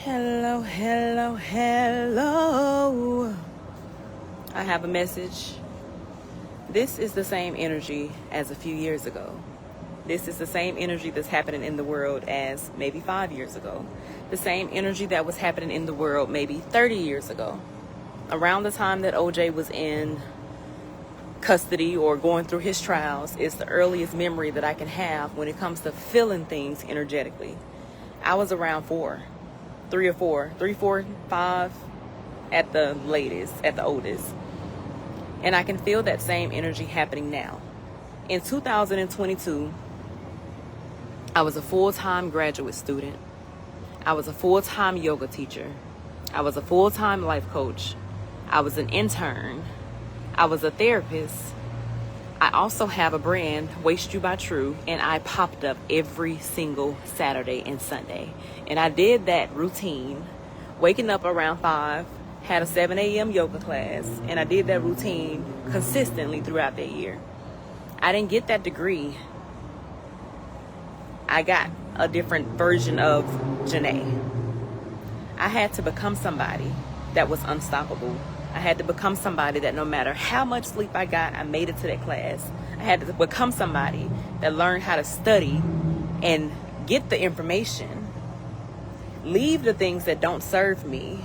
Hello, hello, hello. I have a message. This is the same energy as a few years ago. This is the same energy that's happening in the world as maybe 5 years ago. The same energy that was happening in the world maybe 30 years ago. Around the time that OJ was in custody or going through his trials is the earliest memory that I can have when it comes to feeling things energetically. I was around 3 or 4, 5 at the latest, at the oldest. And I can feel that same energy happening now. In 2022, I was a full-time graduate student. I was a full-time yoga teacher. I was a full-time life coach. I was an intern. I was a therapist. I also have a brand, Waste You by True, and I popped up every single Saturday and Sunday. And I did that routine, waking up around 5, had a 7 a.m. yoga class, and I did that routine consistently throughout that year. I didn't get that degree. I got a different version of Janae. I had to become somebody that was unstoppable. I had to become somebody that no matter how much sleep I got, I made it to that class. I had to become somebody that learned how to study and get the information, leave the things that don't serve me,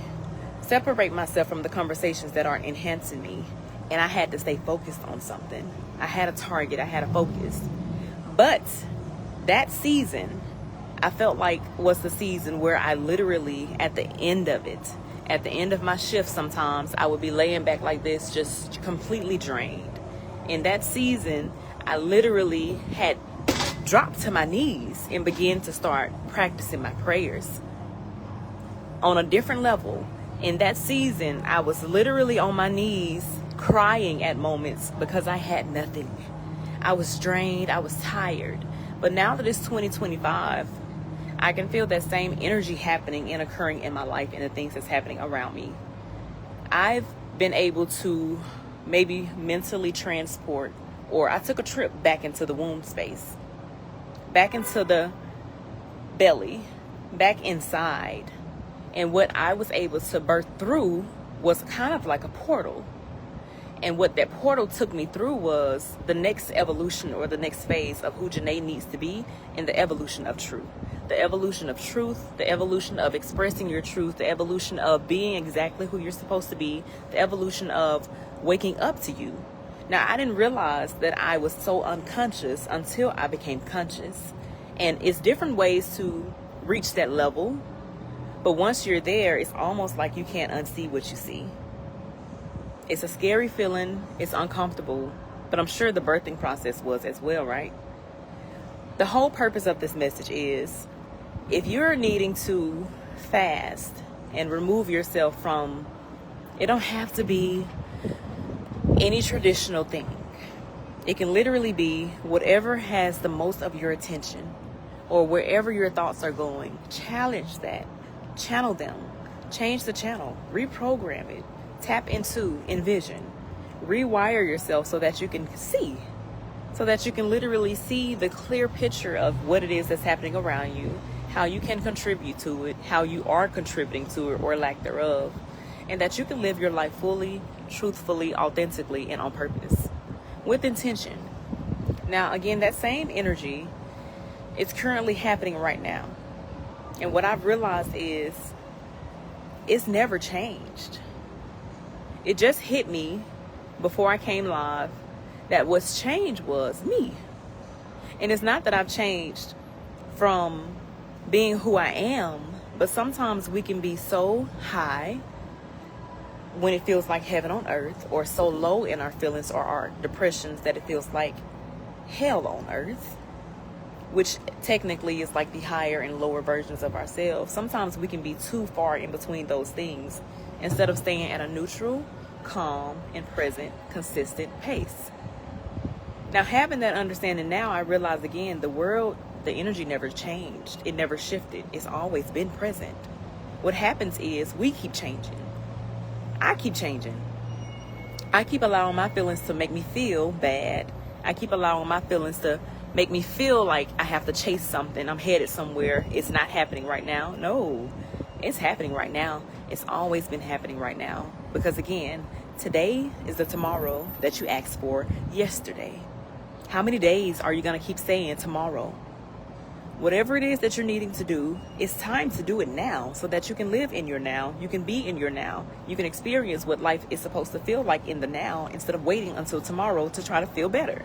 separate myself from the conversations that aren't enhancing me, and I had to stay focused on something. I had a target, I had a focus. But that season, I felt like was the season where I literally, at the end of it, at the end of my shift sometimes, I would be laying back like this, just completely drained. In that season, I literally had dropped to my knees and began to start practicing my prayers on a different level. In that season, I was literally on my knees crying at moments because I had nothing. I was drained, I was tired. But now that it's 2025, I can feel that same energy happening and occurring in my life and the things that's happening around me. I've been able to maybe mentally transport, or I took a trip back into the womb space, back into the belly, back inside. And what I was able to birth through was kind of like a portal. And what that portal took me through was the next evolution or the next phase of who Janae needs to be in the evolution of truth. The evolution of truth, the evolution of expressing your truth, the evolution of being exactly who you're supposed to be, the evolution of waking up to you. Now, I didn't realize that I was so unconscious until I became conscious. And it's different ways to reach that level. But once you're there, it's almost like you can't unsee what you see. It's a scary feeling. It's uncomfortable. But I'm sure the birthing process was as well, right? The whole purpose of this message is, if you're needing to fast and remove yourself from, it don't have to be any traditional thing. It can literally be whatever has the most of your attention or wherever your thoughts are going. Challenge that. Channel them. Change the channel. Reprogram it. Tap into, envision. Rewire yourself so that you can see. So that you can literally see the clear picture of what it is that's happening around you, how you can contribute to it, how you are contributing to it or lack thereof, and that you can live your life fully, truthfully, authentically, and on purpose, with intention. Now, again, that same energy is currently happening right now. And what I've realized is it's never changed. It just hit me before I came live that what's changed was me. And it's not that I've changed from being who I am, but sometimes we can be so high when it feels like heaven on earth, or so low in our feelings or our depressions that it feels like hell on earth, which technically is like the higher and lower versions of ourselves. Sometimes we can be too far in between those things instead of staying at a neutral, calm, and present, consistent pace. Now, having that understanding now, I realize again, the world, the energy never changed. It never shifted. It's always been present. What happens is we keep changing. I keep changing. I keep allowing my feelings to make me feel bad. I keep allowing my feelings to make me feel like I have to chase something. I'm headed somewhere. It's not happening right now. No. It's happening right now. It's always been happening right now. Because again, today is the tomorrow that you asked for yesterday. How many days are you going to keep saying tomorrow? Whatever it is that you're needing to do, it's time to do it now so that you can live in your now. You can be in your now. You can experience what life is supposed to feel like in the now instead of waiting until tomorrow to try to feel better.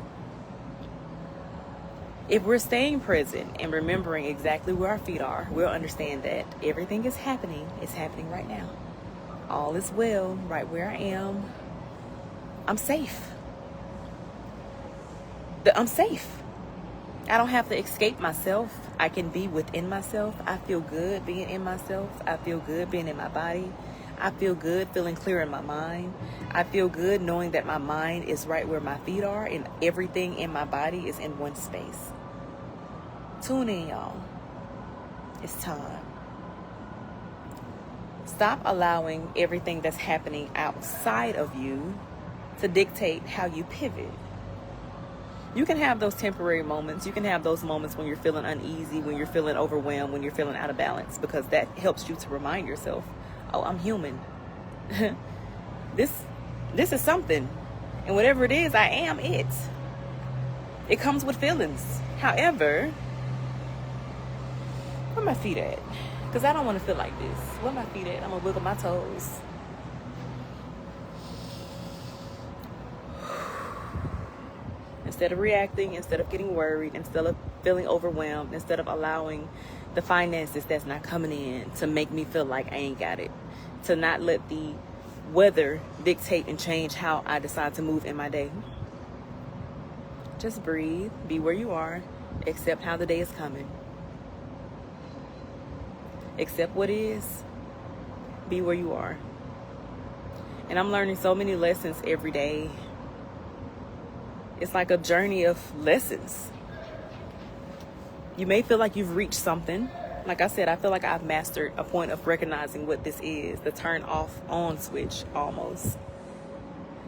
If we're staying present and remembering exactly where our feet are, we'll understand that everything is happening. It's happening right now. All is well, right where I am. I'm safe. I'm safe. I don't have to escape myself. I can be within myself. I feel good being in myself. I feel good being in my body. I feel good feeling clear in my mind. I feel good knowing that my mind is right where my feet are and everything in my body is in one space. Tune in, y'all. It's time. Stop allowing everything that's happening outside of you to dictate how you pivot. You can have those temporary moments. You can have those moments when you're feeling uneasy, when you're feeling overwhelmed, when you're feeling out of balance, because that helps you to remind yourself, oh, I'm human. This is something. And whatever it is, I am it. It comes with feelings. However, where my feet at? Because I don't want to feel like this. Where my feet at? I'm going to wiggle my toes. Instead of reacting, instead of getting worried, instead of feeling overwhelmed, instead of allowing the finances that's not coming in to make me feel like I ain't got it, to not let the weather dictate and change how I decide to move in my day. Just breathe, be where you are, accept how the day is coming. Accept what is, be where you are. And I'm learning so many lessons every day. It's like a journey of lessons. You may feel like you've reached something. Like I said, I feel like I've mastered a point of recognizing what this is, the turn off on switch almost.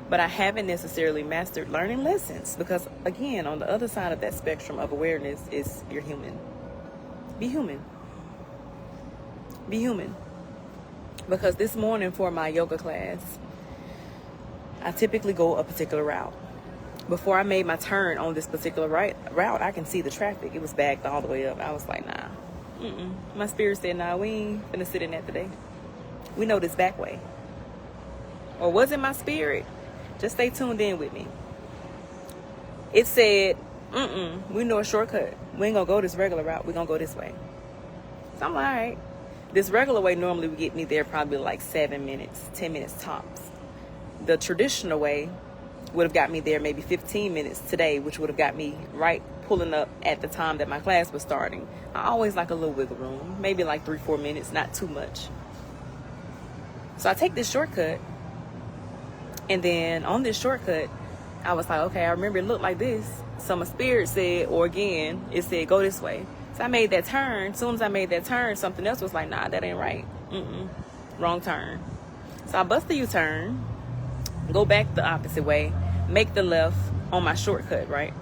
But I haven't necessarily mastered learning lessons because, again, on the other side of that spectrum of awareness is you're human. Be human. Be human. Because this morning for my yoga class, I typically go a particular route. Before I made my turn on this particular route, I can see the traffic. It was backed all the way up. I was like, nah. My spirit said, nah, we ain't finna sit in that today. We know this back way. Or was it my spirit? Just stay tuned in with me. It said, we know a shortcut. We ain't gonna go this regular route. We're gonna go this way. So I'm like, all right. This regular way normally would get me there probably like 7 minutes, 10 minutes tops. The traditional way would have got me there maybe 15 minutes today, which would have got me right pulling up at the time that my class was starting. I always like a little wiggle room, maybe like 3-4 minutes, not too much. So I take this shortcut, and then on this shortcut, I was like, okay, I remember it looked like this. So my spirit said, or again, it said, go this way. So I made that turn. As soon as I made that turn, something else was like, nah, that ain't right. Wrong turn. So I bust the U-turn, go back the opposite way, make the left on my shortcut, right?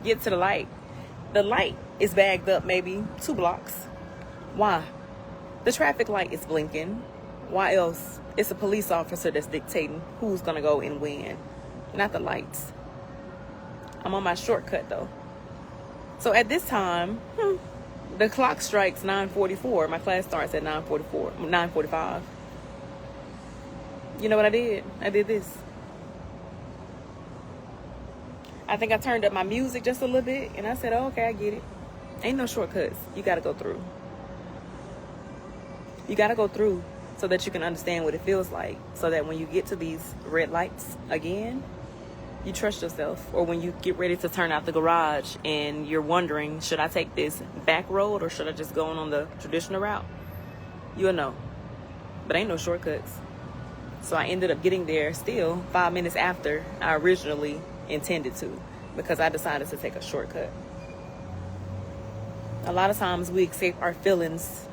Get to the light. The light is bagged up maybe 2 blocks. Why? The traffic light is blinking. Why else? It's a police officer that's dictating who's gonna go and when, not the lights. I'm on my shortcut though. So at this time, the clock strikes 9:44. My class starts at 9:45. You know what I did? I did this. I think I turned up my music just a little bit, and I said, oh, okay, I get it. Ain't no shortcuts. You got to go through. You got to go through so that you can understand what it feels like, so that when you get to these red lights again, you trust yourself. Or when you get ready to turn out the garage and you're wondering, should I take this back road or should I just go on the traditional route? You'll know. But ain't no shortcuts. So I ended up getting there still 5 minutes after I originally intended to, because I decided to take a shortcut. A lot of times we escape our feelings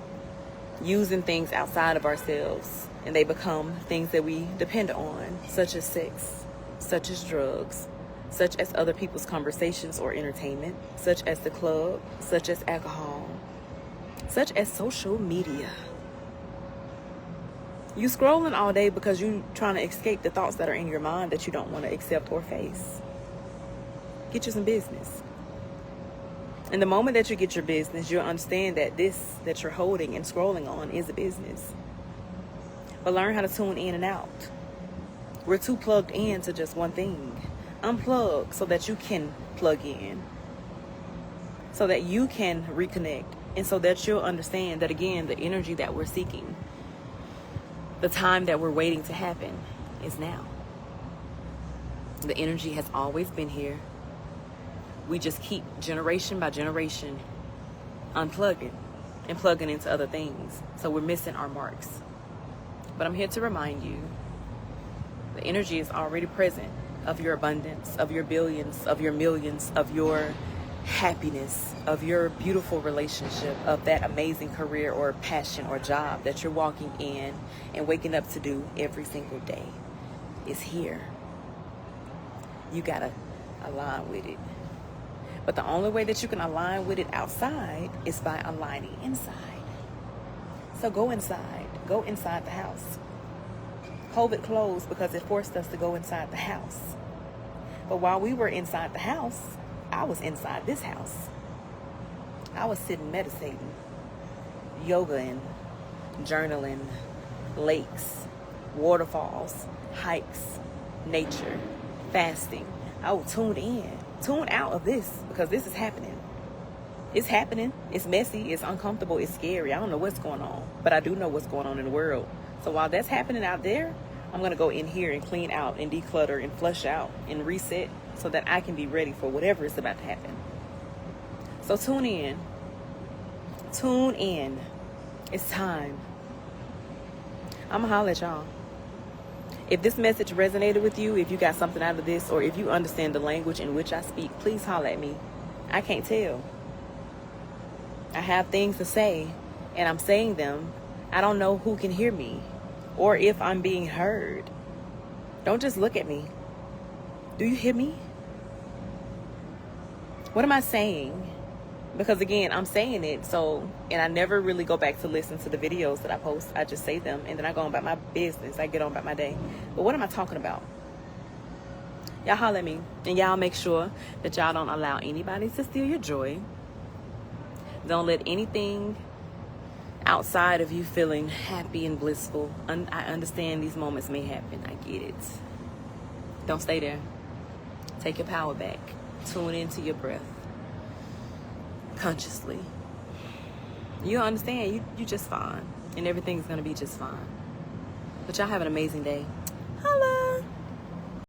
using things outside of ourselves, and they become things that we depend on, such as sex, such as drugs, such as other people's conversations or entertainment, such as the club, such as alcohol, such as social media. You scrolling all day because you trying to escape the thoughts that are in your mind that you don't want to accept or face. Get you some business. And the moment that you get your business, you'll understand that this that you're holding and scrolling on is a business. But learn how to tune in and out. We're too plugged in to just one thing. Unplug so that you can plug in. So that you can reconnect. And so that you'll understand that, again, the energy that we're seeking, the time that we're waiting to happen is now. The energy has always been here. We just keep generation by generation unplugging and plugging into other things. So we're missing our marks. But I'm here to remind you, the energy is already present of your abundance, of your billions, of your millions, of your happiness, of your beautiful relationship, of that amazing career or passion or job that you're walking in and waking up to do every single day is here. You gotta align with it. But the only way that you can align with it outside is by aligning inside. So go inside. Go inside the house. COVID closed because it forced us to go inside the house. But while we were inside the house, I was inside this house. I was sitting meditating, yogaing, journaling, lakes, waterfalls, hikes, nature, fasting. I would tune in, tune out of this because this is happening. It's happening. It's messy. It's uncomfortable. It's scary. I don't know what's going on, but I do know what's going on in the world. So while that's happening out there, I'm going to go in here and clean out and declutter and flush out and reset so that I can be ready for whatever is about to happen. So tune in. Tune in. It's time. I'm going to holler at y'all. If this message resonated with you, if you got something out of this, or if you understand the language in which I speak, please holler at me. I can't tell. I have things to say, and I'm saying them. I don't know who can hear me or if I'm being heard. Don't just look at me. Do you hear me? What am I saying? Because again, I'm saying it, and I never really go back to listen to the videos that I post. I just say them, and then I go on about my business. I get on about my day. But what am I talking about? Y'all holler at me, and y'all make sure that y'all don't allow anybody to steal your joy. Don't let anything outside of you feeling happy and blissful. I understand these moments may happen. I get it. Don't stay there. Take your power back. Tune into your breath. Consciously. You understand. You just fine. And everything's going to be just fine. But y'all have an amazing day.